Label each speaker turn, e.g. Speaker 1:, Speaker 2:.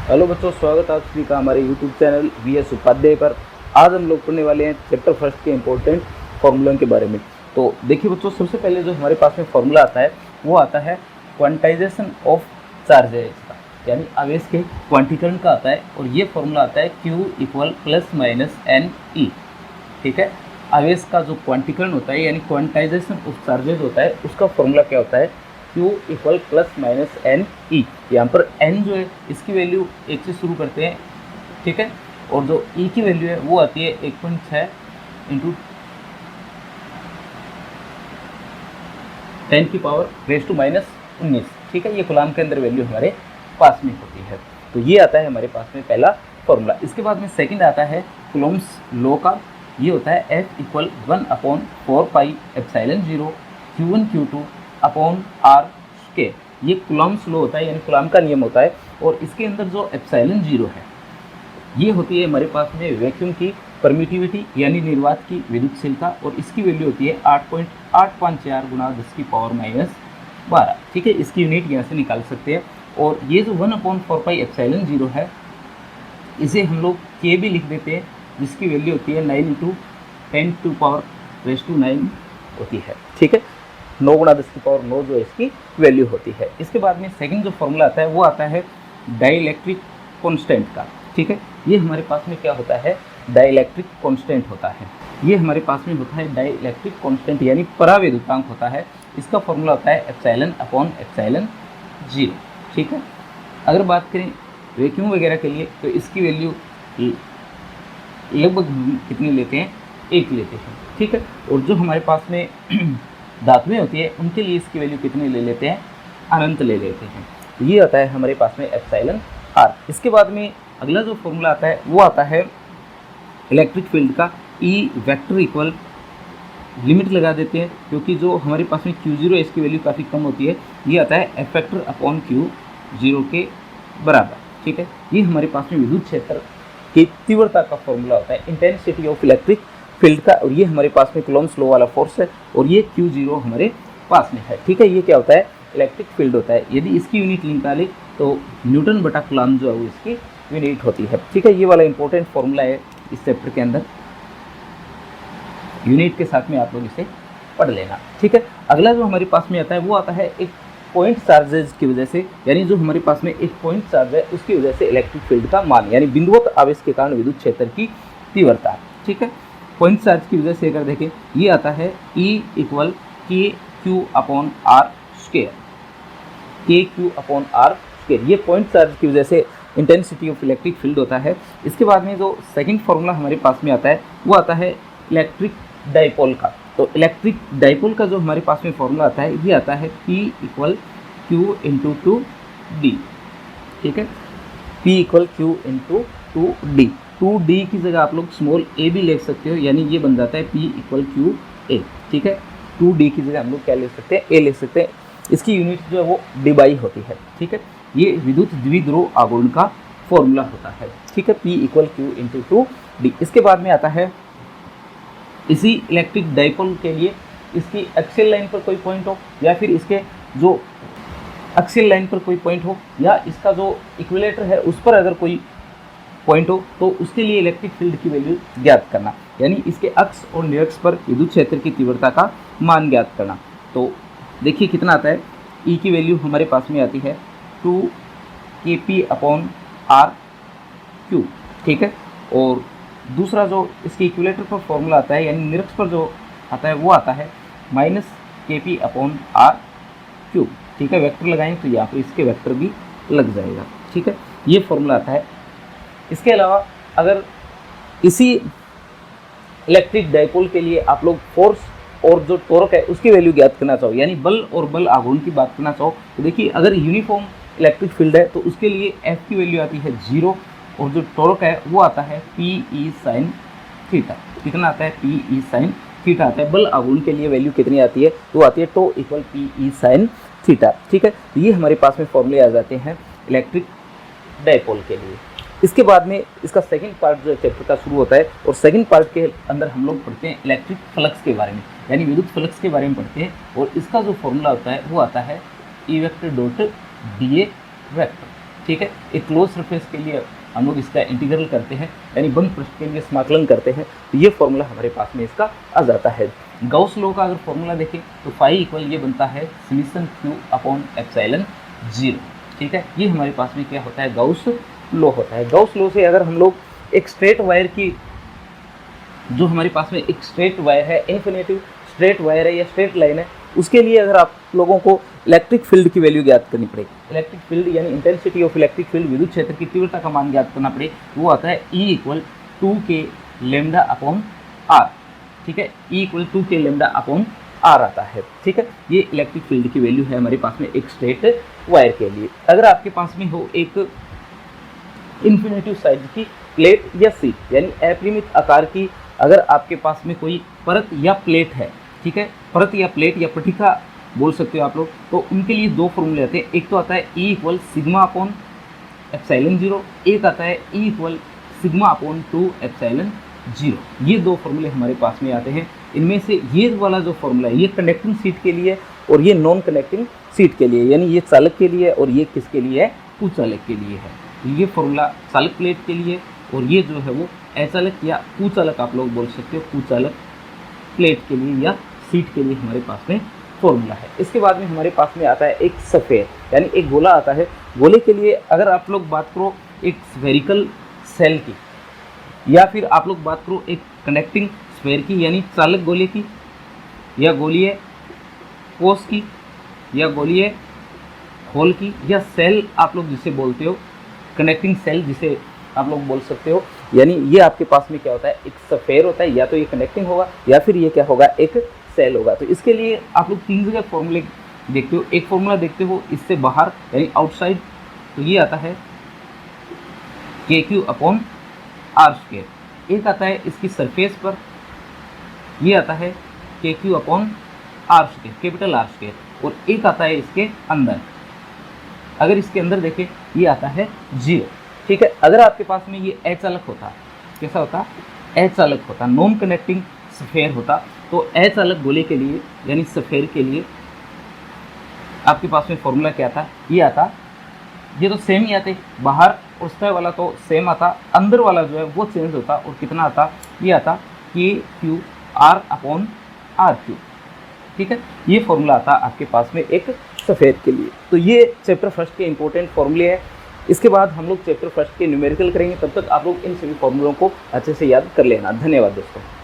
Speaker 1: Hello बच्चों, स्वागत है आप सभी का हमारे यूट्यूब चैनल वीएस उपाध्याय पर। आज हम लोग पढ़ने वाले हैं चैप्टर फर्स्ट के इंपॉर्टेंट फॉर्मूलों के बारे में। तो देखिए बच्चों, सबसे पहले जो हमारे पास में फॉर्मूला आता है वो आता है क्वांटाइजेशन ऑफ चार्जेस का, यानी आवेश के क्वांटीकरण का आता है। और ये फॉर्मूला आता है Q equal plus minus n e. ठीक है, आवेश का जो क्वांटीकरण होता है यानी क्वांटाइजेशन ऑफ चार्जेस होता है, उसका फॉर्मूला क्या होता है? Q equal plus minus n e. यहाँ पर n जो है इसकी वैल्यू 1 से शुरू करते हैं, ठीक है, और जो e की वैल्यू है वो आती है 1.6 इंटू 10 की पावर रेज टू माइनस 19। ठीक है, ये कूलाम के अंदर वैल्यू हमारे पास में होती है। तो ये आता है हमारे पास में पहला फॉर्मूला। इसके बाद में सेकंड आता है कूलम्स लॉ का। ये होता है F equal 1/4 pi epsilon 0 Q1 Q2 upon R square. ये कूलम्स लॉ होता है, यानी कूलाम का नियम होता है। और इसके अंदर जो एप्सिलॉन 0 है ये होती है हमारे पास में वैक्यूम की परमिटिविटी यानी निर्वात की विद्युतशीलता, और इसकी वैल्यू होती है 8.854 गुना 10 की पावर माइनस 12। ठीक है, इसकी यूनिट यहाँ से निकाल सकते हैं। और ये जो 1/4 पाई एप्सिलॉन 0 है इसे हम लोग K भी लिख देते हैं, जिसकी वैल्यू होती है 9 into 10 to power raise to 9 होती है। ठीक है, 9 गुणा 10 की पावर 9 जो इसकी वैल्यू होती है। इसके बाद में सेकंड जो फॉर्मूला आता है वो आता है डाइलेक्ट्रिक कांस्टेंट का। ठीक है, ये हमारे पास में क्या होता है? डाइलेक्ट्रिक कांस्टेंट होता है। ये हमारे पास में होता है डाइलेक्ट्रिक कांस्टेंट यानी परावैद्युतांक होता है। इसका फॉर्मूला होता है एप्सिलॉन अपॉन एप्सिलॉन 0। ठीक है, अगर बात करें वैक्यूम वगैरह के लिए तो इसकी वैल्यू लगभग कितनी लेते हैं? 1 लेते हैं। ठीक है, और जो हमारे पास में धातुएं होती है उनके लिए इसकी वैल्यू कितनी ले लेते हैं? अनंत ले लेते हैं। तो ये आता है हमारे पास में एप्सिलॉन आर। इसके बाद में अगला जो फॉर्मूला आता है वो आता है इलेक्ट्रिक फील्ड का। E वेक्टर इक्वल लिमिट लगा देते हैं, क्योंकि जो हमारे पास में Q0 है इसकी वैल्यू काफ़ी कम होती है। ये आता है F वेक्टर अपॉन Q0 के बराबर। ठीक है, ये हमारे पास में विद्युत क्षेत्र की तीव्रता का फॉर्मूला होता है, इंटेंसिटी ऑफ इलेक्ट्रिक फील्ड का। और ये हमारे पास में कूलम्स लॉ वाला फोर्स है, और ये Q0 हमारे पास में है। ठीक है, ये क्या होता है? इलेक्ट्रिक फील्ड होता है। यदि इसकी यूनिट निकाले तो न्यूटन बटा कूलम जो है वो इसकी यूनिट होती है। ठीक है, ये वाला इंपॉर्टेंट फॉर्मूला है इस चैप्टर के अंदर, यूनिट के साथ में आप लोग इसे पढ़ लेना। ठीक है, अगला जो हमारे पास में आता है वो आता है एक पॉइंट चार्जेज की वजह से, यानी जो हमारे पास में एक पॉइंट चार्ज है उसकी वजह से इलेक्ट्रिक फील्ड का मान, यानी बिंदुवत आवेश के कारण विद्युत क्षेत्र की तीव्रता। ठीक है, पॉइंट चार्ज की वजह से अगर देखें ये आता है E equal KQ upon R square. KQ upon R square, ये पॉइंट चार्ज की वजह से इंटेंसिटी ऑफ इलेक्ट्रिक फील्ड होता है। इसके बाद में जो सेकंड फॉर्मूला हमारे पास में आता है वो आता है इलेक्ट्रिक डाइपोल का। तो इलेक्ट्रिक डाइपोल का जो हमारे पास में फॉर्मूला आता है ये आता है P equal Q into 2D। ठीक है, P equal Q into 2D। 2D की जगह आप लोग स्मॉल a भी ले सकते हो, यानी ये बन जाता है P इक्वल QA। ठीक है, 2D की जगह हम लोग क्या ले सकते हैं? A ले सकते हैं। इसकी यूनिट जो है वो डिबाई होती है। ठीक है, ये विद्युत द्विध्रुव आघूर्ण का फॉर्मूला होता है। ठीक है, P equal Q into 2D। इसके बाद में आता है इसी इलेक्ट्रिक डाइपोल के लिए इसकी एक्सियल लाइन पर कोई पॉइंट हो, या फिर इसके जो एक्सियल लाइन पर कोई पॉइंट हो, या इसका जो इक्विलेटर है उस पर अगर कोई पॉइंट हो, तो उसके लिए इलेक्ट्रिक फील्ड की वैल्यू ज्ञात करना, यानी इसके अक्ष और निरक्ष पर विद्युत क्षेत्र की तीव्रता का मान ज्ञात करना। तो देखिए कितना आता है। E की वैल्यू हमारे पास में आती है 2 KP अपॉन R क्यू। ठीक है, और दूसरा जो इसके इक्विलेटर पर फॉर्मूला आता है यानी निरक्ष पर जो आता है वो आता है minus KP upon R cube. ठीक है, वेक्टर लगाएं तो यहाँ पर इसके वेक्टर भी लग जाएगा। ठीक है, ये फॉर्मूला आता है। इसके अलावा अगर इसी इलेक्ट्रिक डाइपोल के लिए आप लोग फोर्स और जो टॉर्क है उसकी वैल्यू ज्ञात करना चाहो, यानी बल और बल आघूर्ण की बात करना चाहो, तो देखिए अगर यूनिफॉर्म इलेक्ट्रिक फील्ड है तो उसके लिए F की वैल्यू आती है 0, और जो टॉर्क है वो आता है PE साइन थीटा। कितना आता है? PE साइन थीटा आता है। बल आघूर्ण के लिए वैल्यू कितनी आती है? तो आती है tau equal PE sine theta. ठीक है, तो ये हमारे पास में फॉर्मूले आ जाते हैं इलेक्ट्रिक डाइपोल के लिए। इसके बाद में इसका सेकंड पार्ट जो चैप्टर का शुरू होता है, और सेकंड पार्ट के अंदर हम लोग पढ़ते हैं इलेक्ट्रिक फ्लक्स के बारे में, यानी विद्युत फ्लक्स के बारे में पढ़ते हैं। और इसका जो फॉर्मूला होता है वो आता है E vector dot DA vector. ठीक है। एक क्लोज सरफेस के लिए हम लोग इसका इंटीग्रल करते हैं, यानी बंद पृष्ठ के लिए समाकलन करते हैं, तो ये फॉर्मूला हमारे पास में इसका आ जाता है। गाउस लॉ का अगर फॉर्मूला देखें तो फाई इक्वल ये बनता है समीशन Q अपॉन एप्सिलॉन 0, ठीक है। ये हमारे पास में क्या होता है, गाउस लॉ होता है। गाउस लॉ से अगर हम लोग एक स्ट्रेट वायर की, जो हमारे पास में एक स्ट्रेट वायर है, इन्फिनेटिव स्ट्रेट वायर है या स्ट्रेट लाइन है, उसके लिए अगर आप लोगों को इलेक्ट्रिक फील्ड की वैल्यू ज्ञात करनी पड़े, इलेक्ट्रिक फील्ड यानी इंटेंसिटी ऑफ इलेक्ट्रिक फील्ड, विद्युत क्षेत्र की तीव्रता का मान ज्ञात करना पड़े, वो आता है E equal 2k lambda upon R, ठीक है। E equal 2k lambda upon R आता है, ठीक है। ये इलेक्ट्रिक फील्ड की वैल्यू है हमारे पास में एक स्ट्रेट वायर के लिए। अगर आपके पास में हो एक इन्फिनेटिव साइज की प्लेट या शीट, यानी अपरिमित आकार की अगर आपके पास में कोई परत या प्लेट है, ठीक है, परत या प्लेट या पट्टिका बोल सकते हो आप लोग, तो उनके लिए दो फॉर्मूले आते हैं। एक तो आता है E equal sigma upon epsilon 0, एक आता है E equal sigma upon 2 epsilon 0। ये दो फॉर्मूले हमारे पास में आते हैं। इनमें से ये वाला जो फॉर्मूला है ये कंडक्टिंग शीट के लिए और ये नॉन कंडक्टिंग शीट के लिए, यानी ये चालक के लिए और ये किसके लिए है, कुचालक के लिए है। ये फॉर्मूला चालक प्लेट के लिए और ये जो है वो अचालक या कुचालक आप लोग बोल सकते हो, कुचालक प्लेट के लिए या शीट के लिए हमारे पास में फॉर्मूला है। इसके बाद में हमारे पास में आता है एक सफ़ेयर, यानी एक गोला आता है। गोले के लिए अगर आप लोग बात करो एक स्फेरिकल सेल की, या फिर आप लोग बात करो एक कनेक्टिंग स्फेयर की, यानी चालक गोले की, या गोलीय कोष की, या गोलीय होल की, या सेल आप लोग जिसे बोलते हो, कनेक्टिंग सेल जिसे आप लोग बोल सकते हो, यानी ये आपके पास में क्या होता है, एक सफ़ेयर होता है, या तो ये कनेक्टिंग होगा या फिर ये क्या होगा, एक सेल होगा। तो इसके लिए आप लोग तीन जगह फॉर्मूले देखते हो। एक फॉर्मूला देखते हो इससे बाहर यानी आउटसाइड, तो ये आता है KQ अपॉन आर स्क्वायर। एक आता है इसकी सरफेस पर, ये आता है KQ upon R square, capital R square. और एक आता है इसके अंदर, अगर इसके अंदर देखें ये आता है 0, ठीक है। अगर आपके पास में ये अचालक होता, कैसा होता, अचालक होता, नॉन कनेक्टिंग सफ़ेयर होता, तो अचालक गोले के लिए यानी सफ़ेयर के लिए आपके पास में फॉर्मूला क्या था, ये आता, ये तो सेम ही आते, बाहर और सतह वाला तो सेम आता, अंदर वाला जो है वो चेंज होता और कितना आता, ये आता KQ R अपॉन RQ, ठीक है। ये फॉर्मूला आता आपके पास में एक सफ़ेद के लिए। तो ये चैप्टर फर्स्ट के इंपॉर्टेंट फॉर्मूले हैं। इसके बाद हम लोग चैप्टर फर्स्ट के न्यूमेरिकल करेंगे, तब तक आप लोग इन सभी फॉर्मूलों को अच्छे से याद कर लेना। धन्यवाद दोस्तों।